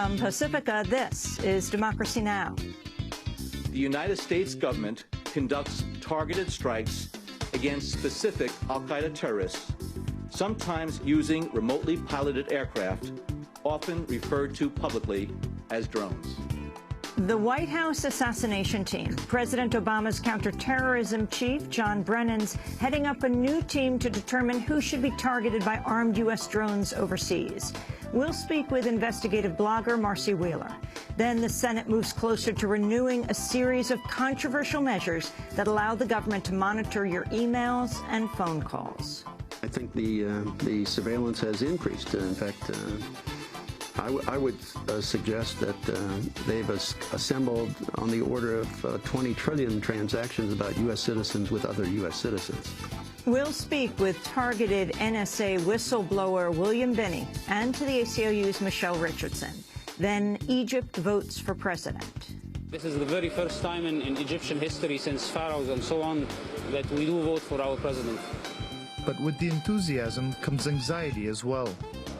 From Pacifica, this is Democracy Now! The United States government conducts targeted strikes against specific al-Qaeda terrorists, sometimes using remotely piloted aircraft, often referred to publicly as drones. The White House assassination team, President Obama's counterterrorism chief, John Brennan's, heading up a new team to determine who should be targeted by armed U.S. drones overseas. We'll speak with investigative blogger Marcy Wheeler. Then the Senate moves closer to renewing a series of controversial measures that allow the government to monitor your emails and phone calls. I think the surveillance has increased. In fact, I would suggest that they've assembled on the order of 20 trillion transactions about U.S. citizens with other U.S. citizens. We'll speak with targeted NSA whistleblower William Binney and to the ACLU's Michelle Richardson. Then Egypt votes for president. This is the very first time in Egyptian history since pharaohs and so on that we do vote for our president. But with the enthusiasm comes anxiety as well.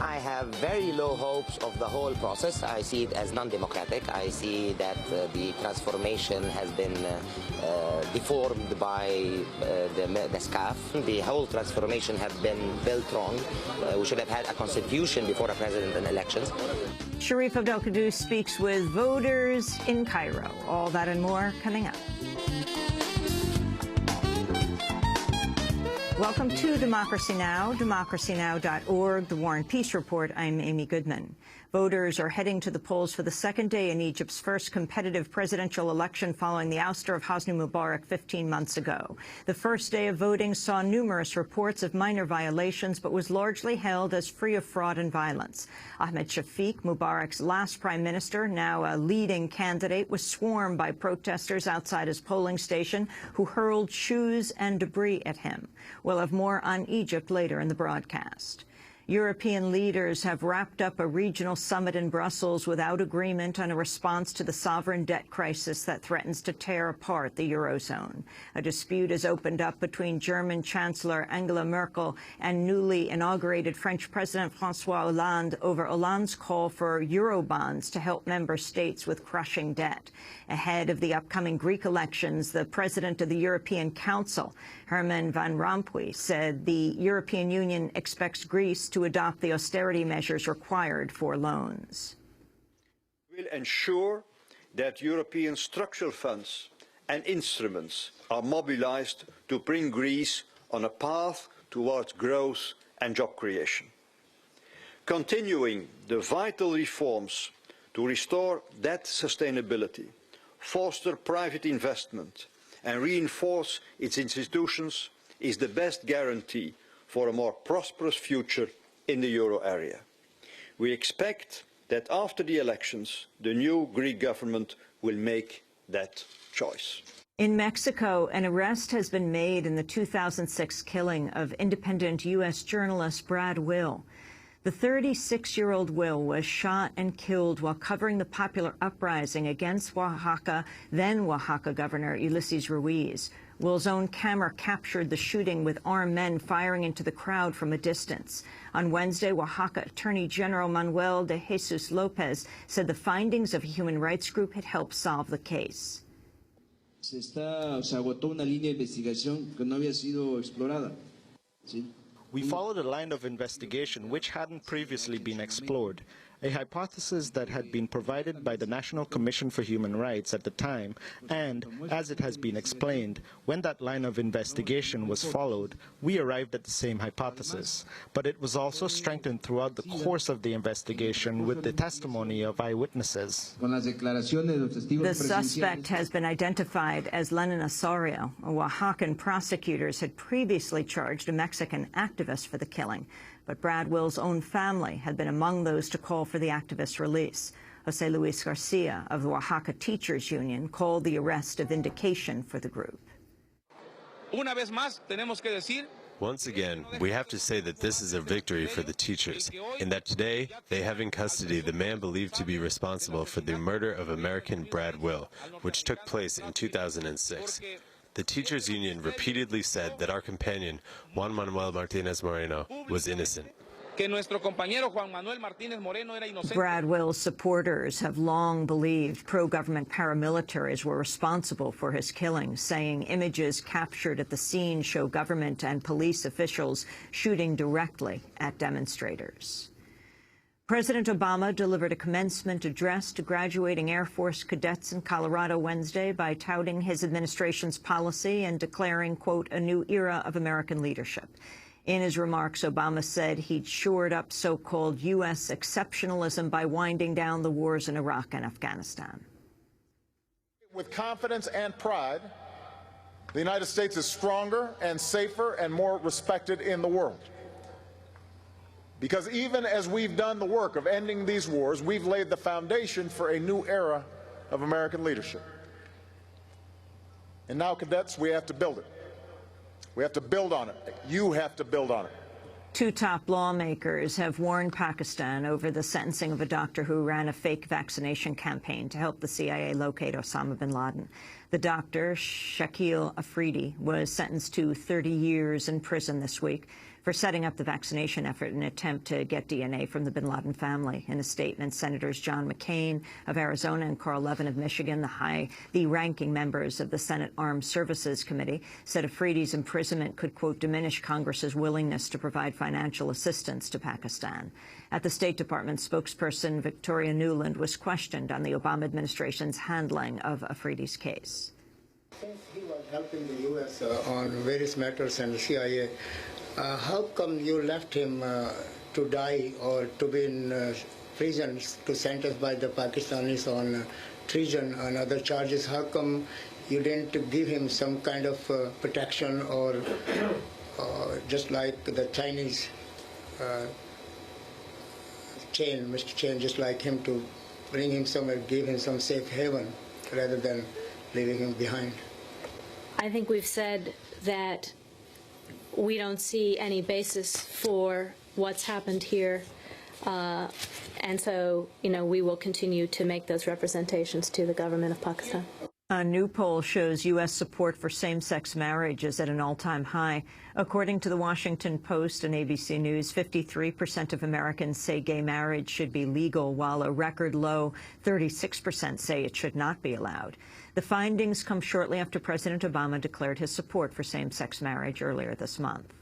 I have very low hopes of the whole process. I see it as non-democratic. I see that the transformation has been deformed by the SCAF. The whole transformation has been built wrong. We should have had a constitution before a president and elections. Sharif Abdelkader speaks with voters in Cairo. All that and more coming up. Welcome to Democracy Now!, democracynow.org, The War and Peace Report. I'm Amy Goodman. Voters are heading to the polls for the second day in Egypt's first competitive presidential election following the ouster of Hosni Mubarak 15 months ago. The first day of voting saw numerous reports of minor violations, but was largely hailed as free of fraud and violence. Ahmed Shafiq, Mubarak's last prime minister, now a leading candidate, was swarmed by protesters outside his polling station who hurled shoes and debris at him. We'll have more on Egypt later in the broadcast. European leaders have wrapped up a regional summit in Brussels without agreement on a response to the sovereign debt crisis that threatens to tear apart the Eurozone. A dispute has opened up between German Chancellor Angela Merkel and newly inaugurated French President François Hollande over Hollande's call for Eurobonds to help member states with crushing debt. Ahead of the upcoming Greek elections, the president of the European Council, Herman Van Rompuy, said the European Union expects Greece to adopt the austerity measures required for loans. We will ensure that European structural funds and instruments are mobilized to bring Greece on a path towards growth and job creation. Continuing the vital reforms to restore debt sustainability, foster private investment and reinforce its institutions is the best guarantee for a more prosperous future in the euro area. We expect that after the elections, the new Greek government will make that choice. In Mexico, an arrest has been made in the 2006 killing of independent U.S. journalist Brad Will. The 36-year-old Will was shot and killed while covering the popular uprising against Oaxaca, then Oaxaca Governor Ulises Ruiz. Will's own camera captured the shooting with armed men firing into the crowd from a distance. On Wednesday, Oaxaca Attorney General Manuel de Jesus Lopez said the findings of a human rights group had helped solve the case. Se agotó una línea de investigación que no había sido explorada. ¿Sí? We followed a line of investigation which hadn't previously been explored, a hypothesis that had been provided by the National Commission for Human Rights at the time, and, as it has been explained, when that line of investigation was followed, we arrived at the same hypothesis. But it was also strengthened throughout the course of the investigation with the testimony of eyewitnesses. The suspect has been identified as Lenin Osorio. Oaxacan prosecutors had previously charged a Mexican activist for the killing. But Brad Will's own family had been among those to call for the activist's release. José Luis Garcia of the Oaxaca Teachers Union called the arrest a vindication for the group. Once again, we have to say that this is a victory for the teachers, in that today they have in custody the man believed to be responsible for the murder of American Brad Will, which took place in 2006. The teachers' union repeatedly said that our companion, Juan Manuel Martinez Moreno, was innocent. Brad Will's supporters have long believed pro-government paramilitaries were responsible for his killing, saying images captured at the scene show government and police officials shooting directly at demonstrators. President Obama delivered a commencement address to graduating Air Force cadets in Colorado Wednesday by touting his administration's policy and declaring, quote, a new era of American leadership. In his remarks, Obama said he'd shored up so-called U.S. exceptionalism by winding down the wars in Iraq and Afghanistan. With confidence and pride, the United States is stronger and safer and more respected in the world. Because even as we've done the work of ending these wars, we've laid the foundation for a new era of American leadership. And now, cadets, we have to build it. We have to build on it. You have to build on it. Two top lawmakers have warned Pakistan over the sentencing of a doctor who ran a fake vaccination campaign to help the CIA locate Osama bin Laden. The doctor, Shakil Afridi, was sentenced to 30 years in prison this week for setting up the vaccination effort in an attempt to get DNA from the bin Laden family. In a statement, Senators John McCain of Arizona and Carl Levin of Michigan, the ranking members of the Senate Armed Services Committee, said Afridi's imprisonment could, quote, diminish Congress's willingness to provide financial assistance to Pakistan. At the State Department, spokesperson Victoria Nuland was questioned on the Obama administration's handling of Afridi's case. Since he was helping the U.S. On various matters and the CIA, how come you left him to die or to be in prison to sentenced by the Pakistanis on treason and other charges? How come you didn't give him some kind of protection or just like the Chinese Mr. Chen, just like him, to bring him somewhere, give him some safe haven rather than leaving him behind? I think we've said that we don't see any basis for what's happened here, and so, we will continue to make those representations to the government of Pakistan. A new poll shows U.S. support for same-sex marriage is at an all-time high. According to the Washington Post and ABC News, 53% of Americans say gay marriage should be legal, while a record low 36% say it should not be allowed. The findings come shortly after President Obama declared his support for same-sex marriage earlier this month.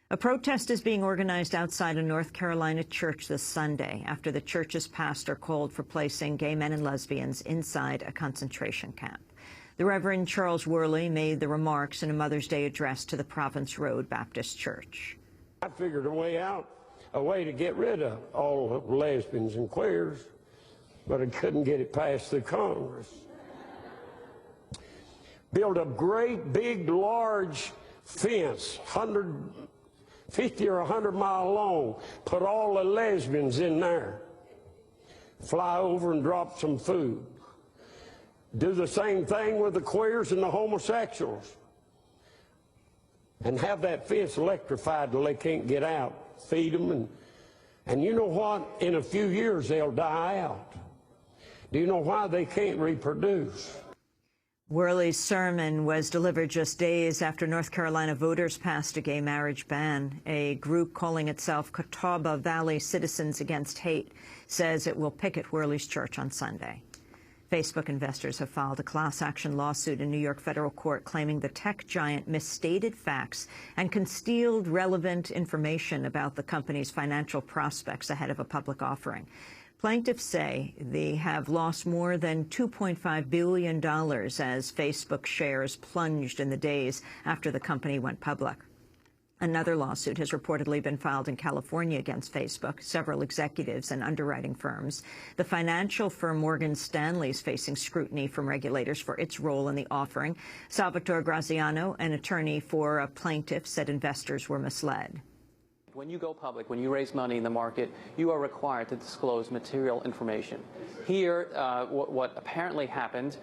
A protest is being organized outside a North Carolina church this Sunday after the church's pastor called for placing gay men and lesbians inside a concentration camp. The Reverend Charles Worley made the remarks in a Mother's Day address to the Province Road Baptist Church. I figured a way to get rid of all lesbians and queers, but I couldn't get it passed through Congress. Build a great, big, large fence, 50 or 100 mile long, put all the lesbians in there, fly over and drop some food. Do the same thing with the queers and the homosexuals, and have that fence electrified till they can't get out. Feed them, and you know what? In a few years they'll die out. Do you know why? They can't reproduce. Worley's sermon was delivered just days after North Carolina voters passed a gay marriage ban. A group calling itself Catawba Valley Citizens Against Hate says it will picket Worley's church on Sunday. Facebook investors have filed a class-action lawsuit in New York federal court claiming the tech giant misstated facts and concealed relevant information about the company's financial prospects ahead of a public offering. Plaintiffs say they have lost more than $2.5 billion as Facebook shares plunged in the days after the company went public. Another lawsuit has reportedly been filed in California against Facebook, several executives and underwriting firms. The financial firm Morgan Stanley is facing scrutiny from regulators for its role in the offering. Salvatore Graziano, an attorney for a plaintiff, said investors were misled. When you go public, when you raise money in the market, you are required to disclose material information. Here, what apparently happened,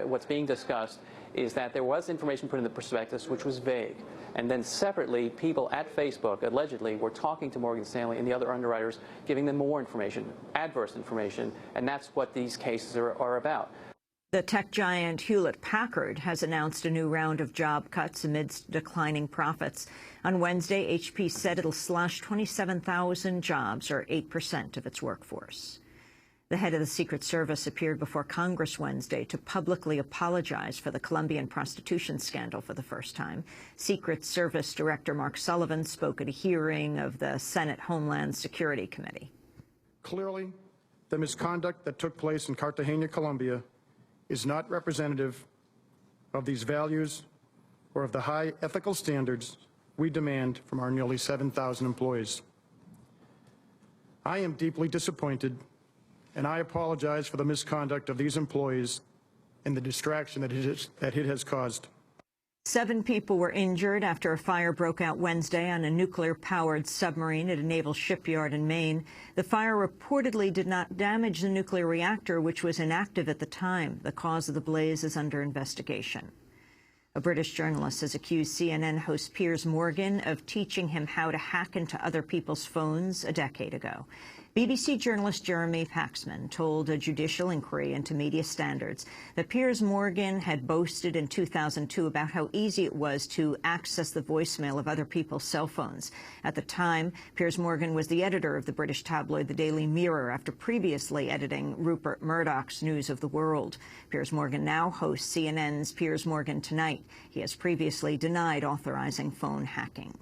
what's being discussed, is that there was information put in the prospectus which was vague. And then separately, people at Facebook, allegedly, were talking to Morgan Stanley and the other underwriters, giving them more information, adverse information, and that's what these cases are about. The tech giant Hewlett-Packard has announced a new round of job cuts amidst declining profits. On Wednesday, HP said it'll slash 27,000 jobs, or 8% of its workforce. The head of the Secret Service appeared before Congress Wednesday to publicly apologize for the Colombian prostitution scandal for the first time. Secret Service Director Mark Sullivan spoke at a hearing of the Senate Homeland Security Committee. Clearly, the misconduct that took place in Cartagena, Colombia, is not representative of these values or of the high ethical standards we demand from our nearly 7,000 employees. I am deeply disappointed, and I apologize for the misconduct of these employees and the distraction that it has caused. 7 people were injured after a fire broke out Wednesday on a nuclear-powered submarine at a naval shipyard in Maine. The fire reportedly did not damage the nuclear reactor, which was inactive at the time. The cause of the blaze is under investigation. A British journalist has accused CNN host Piers Morgan of teaching him how to hack into other people's phones a decade ago. BBC journalist Jeremy Paxman told a judicial inquiry into media standards that Piers Morgan had boasted in 2002 about how easy it was to access the voicemail of other people's cell phones. At the time, Piers Morgan was the editor of the British tabloid The Daily Mirror after previously editing Rupert Murdoch's News of the World. Piers Morgan now hosts CNN's Piers Morgan Tonight. He has previously denied authorizing phone hacking.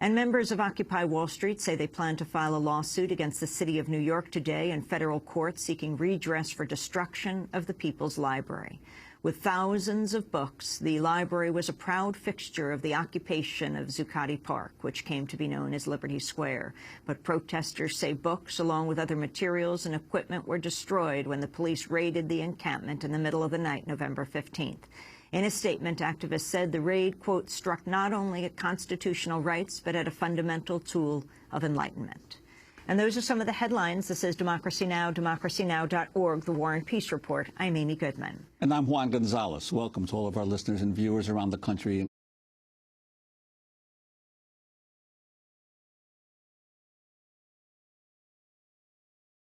And members of Occupy Wall Street say they plan to file a lawsuit against the city of New York today in federal court seeking redress for destruction of the People's Library. With thousands of books, the library was a proud fixture of the occupation of Zuccotti Park, which came to be known as Liberty Square. But protesters say books, along with other materials and equipment, were destroyed when the police raided the encampment in the middle of the night, November 15th. In a statement, activists said the raid, quote, struck not only at constitutional rights, but at a fundamental tool of enlightenment. And those are some of the headlines. This is Democracy Now!, democracynow.org, The War and Peace Report. I'm Amy Goodman. And I'm Juan Gonzalez. Welcome to all of our listeners and viewers around the country